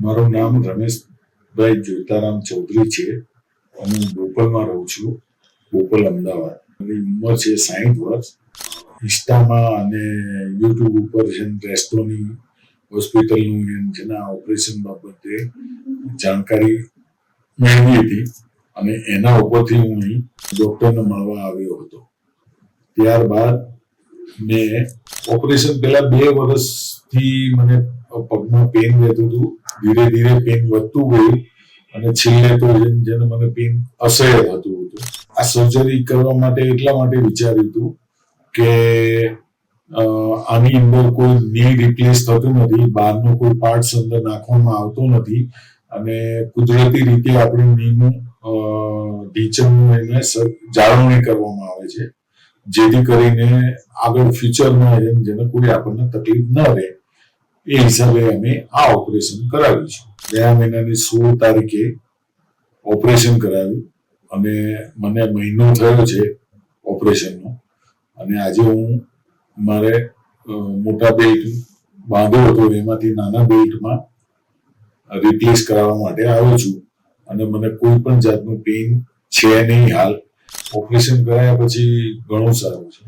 મારું નામ રમેશભાઈ જોતારામ ચૌધરી છે. હું બોપલમાં રહું છું, બોપલ અમદાવાદ. મારી ઉંમર છે 60 વર્ષ. ઇન્સ્ટામાં અને યુટ્યુબ ઉપર છે રેસ્ટોની હોસ્પિટલનું જેના ઓપરેશન બાબતે જાણકારી મેળવી હતી અને એના ઉપરથી હું અહીં ડૉક્ટરને મળવા આવ્યો હતો. ત્યારબાદ મેં ઓપરેશન પહેલા 2 વર્ષથી મને પગમાં પેઇન રહેતું હતું. ધીરે ધીરે પેઇન વધતું ગયું અને છેલ્લે તો જેને મને પેઇન અસહ્ય થતું હતું. આ સર્જરી કરવા માટે એટલા માટે વિચાર્યું હતું કે આની અંદર કોઈ ની રિપ્લેસ થતું નથી, બહારનો કોઈ પાર્ટ્સ અંદર નાખવામાં આવતો નથી અને કુદરતી રીતે આપણી નીનું ઢીંચણનું એને જાળવણી કરવામાં આવે છે, જેથી કરીને આગળ ફ્યુચરમાં જેને કોઈ આપણને તકલીફ ન રહે એ હિસાબે અમે આ ઓપરેશન કરાવ્યું છે. ગયા મહિનાની 16 તારીખે ઓપરેશન કરાવ્યું અને મને મહિનો થયો છે ઓપરેશનનો. અને આજે હું મારે મોટા બેલ્ટ બાંધ્યો હતો એમાંથી નાના બેલ્ટમાં રિપ્લેસ કરાવવા માટે આવ્યો છું અને મને કોઈ પણ જાતનું પેઇન છે નહીં હાલ. ઓપરેશન કરાયા પછી ઘણું સારું છે.